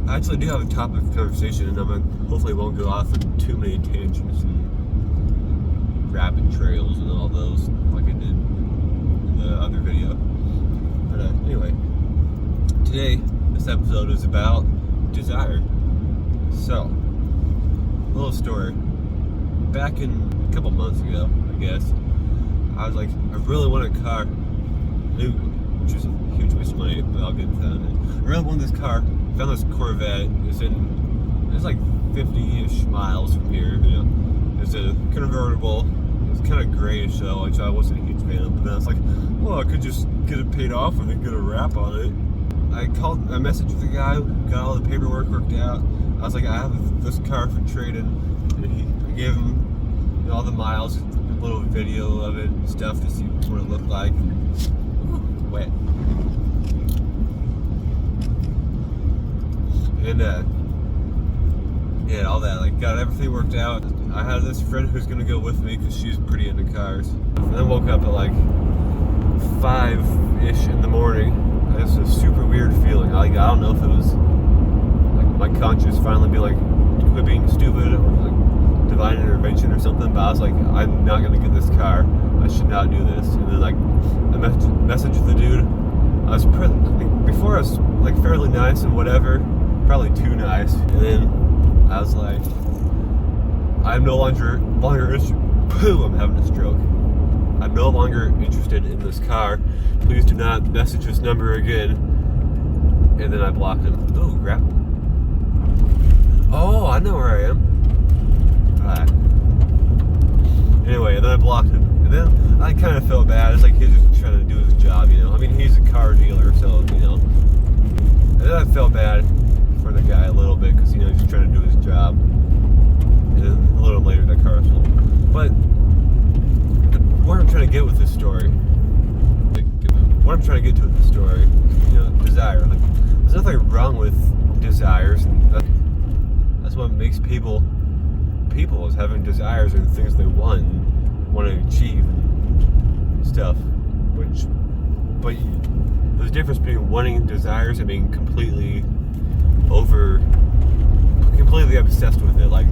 I actually do have a topic of conversation, and hopefully won't go off on too many tangents and rabbit trails and all those like I did in the other video. But anyway, today this episode is about desire. So, little story. Back in a couple months ago, I guess, I was like, I really want a car, which was a huge waste of money, but I'll get into that in a minute. I really wanted this car. Found this Corvette. It's like 50-ish miles from here. You know, it's a convertible. It's kind of grayish though, which I wasn't a huge fan of. But then I was like, well, I could just get it paid off and then get a wrap on it. I messaged the guy who got all the paperwork worked out. I was like, I have this car for trade-in, and I gave him, you know, all the miles, a little video of it and stuff to see what it looked like. Wet. And yeah, all that, like, got everything worked out. I had this friend who's gonna go with me because she's pretty into cars. And then woke up at like 5-ish in the morning. It's a super weird feeling. Like, I don't know if it was like my conscience finally be like, quit being stupid or like divine intervention or something. But I was like, I'm not gonna get this car. I should not do this. And then like I messaged the dude. I was before I was like fairly nice and whatever. Probably too nice, and then I was like, I'm no longer I'm having a stroke. I'm no longer interested in this car. Please do not message this number again. And then I blocked him. Oh crap. Oh, I know where I am. Alright. Anyway, and then I blocked him. And then I kind of felt bad. It's like he's just trying to do his job, you know. I mean, he's a car dealer, so, you know. And then I felt bad for the guy a little bit because, you know, he's trying to do his job. And then a little later that car sold. But what I'm trying to get with this story, what I'm trying to get to with this story, you know, desire. Like, there's nothing wrong with desires, and that's what makes people is having desires and things they want to achieve and stuff. But there's a difference between wanting desires and being completely obsessed with it. Like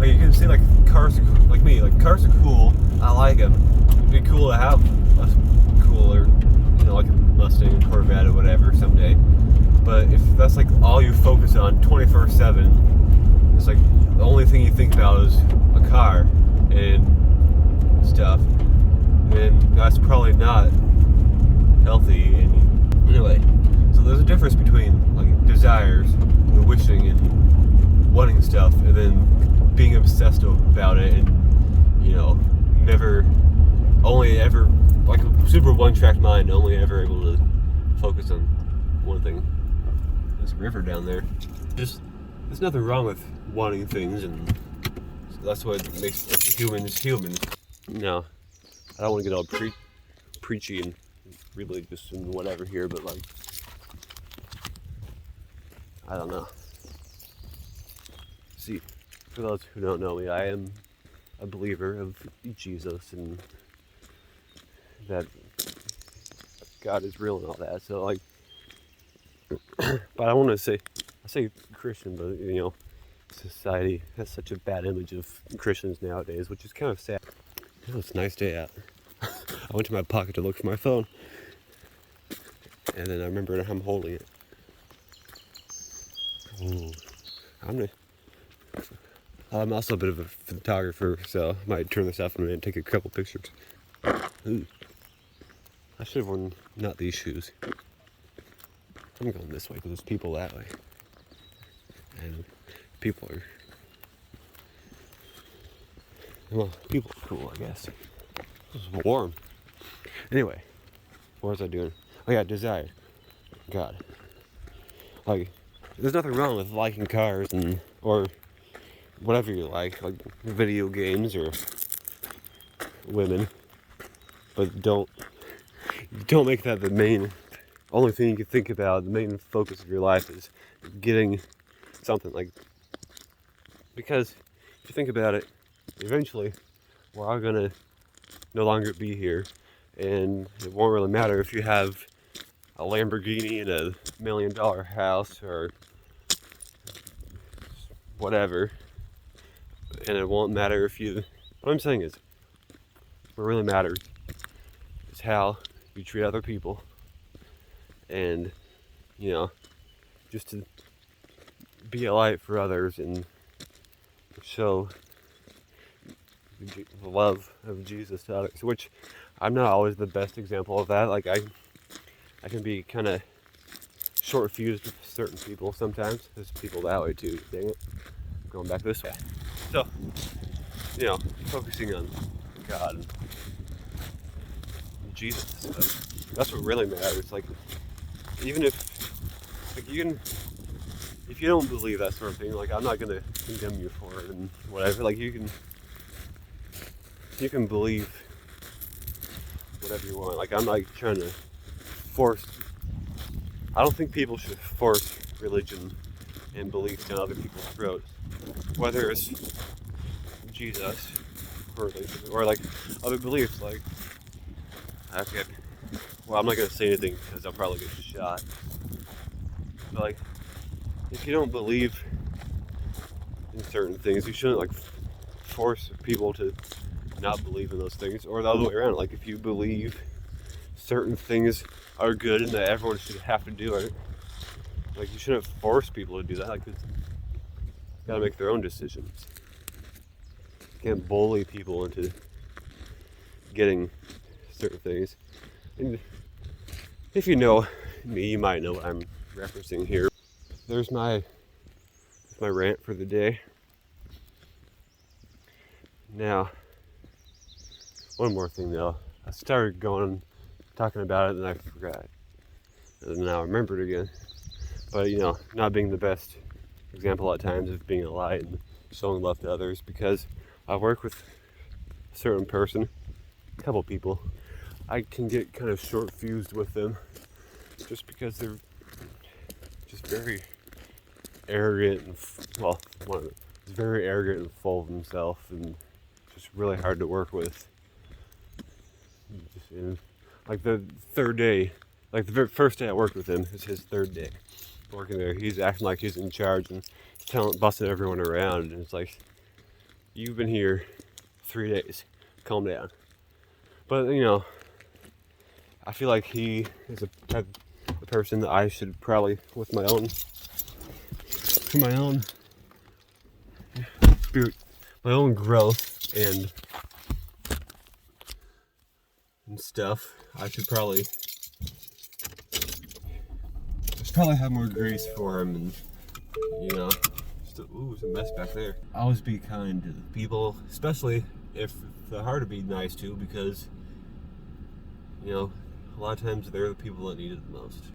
you can see, like, cars, like me, like, cars are cool. I like them. It'd be cool to have a cooler, you know, like a Mustang, Corvette, or whatever someday. But if that's like all you focus on 24/7, it's like the only thing you think about is a car and stuff, then that's probably not healthy. And anyway, so there's a difference between like desires, and wishing and wanting stuff, and then being obsessed about it, and, you know, only ever, like a super one-track mind, only ever able to focus on one thing. There's a river down there. There's nothing wrong with wanting things, and that's what makes humans human. No, I don't want to get all preachy and religious and whatever here, but like, I don't know. See, for those who don't know me, I am a believer of Jesus and that God is real and all that. So like, but I want to say, I say Christian, but, you know, society has such a bad image of Christians nowadays, which is kind of sad. Oh, it's a nice day out. I went to my pocket to look for my phone, and then I remembered I'm holding it. Ooh. I'm also a bit of a photographer, so I might turn this off in a minute and take a couple pictures. Ooh. I should have worn not these shoes. I'm going this way because there's people that way. And people are cool, I guess. It's warm. Anyway, what was I doing? Oh yeah, desire. God. Like, there's nothing wrong with liking cars or whatever you like video games or women, but don't make that the main only thing you can think about. The main focus of your life is getting something, like, because if you think about it, eventually we're all gonna no longer be here, and it won't really matter if you have a Lamborghini and $1 million house, or whatever, and it won't matter if you. What I'm saying is, what really matters is how you treat other people, and you know, just to be a light for others and show the love of Jesus to others. Which I'm not always the best example of that. Like I can be kind of short fused with certain people sometimes. There's people that way too. Dang it, going back this way. So you know, focusing on God and Jesus. That's what really matters. Like even if like you can. If you don't believe that sort of thing, like I'm not gonna condemn you for it and whatever. Like you can believe whatever you want. Like I'm not trying to force. I don't think people should force religion and beliefs down other people's throats, whether it's Jesus or like other beliefs. Like okay, well I'm not gonna say anything because I'll probably get shot. But like. If you don't believe in certain things, you shouldn't like force people to not believe in those things, or the other way around. Like if you believe certain things are good and that everyone should have to do it, like you shouldn't force people to do that. Like you gotta make their own decisions. You can't bully people into getting certain things. And if you know me, you might know what I'm referencing here. There's my rant for the day. Now, one more thing though. I started talking about it and I forgot. And now I remembered again. But you know, not being the best example at times of being a light and showing love to others, because I work with a certain person, a couple people. I can get kind of short fused with them just because they're just very arrogant and one of them is very arrogant and full of himself and just really hard to work with. Like the third day, like the very first day I worked with him is his third day working there. He's acting like he's in charge and busting everyone around, and it's like, you've been here 3 days, calm down. But you know, I feel like he is a person that I should probably, with my own spirit, my own growth and stuff, I should probably have more grace for him, and you know, ooh, there's a mess back there. Always be kind to people, especially if they're hard to be nice to, because you know, a lot of times they're the people that need it the most.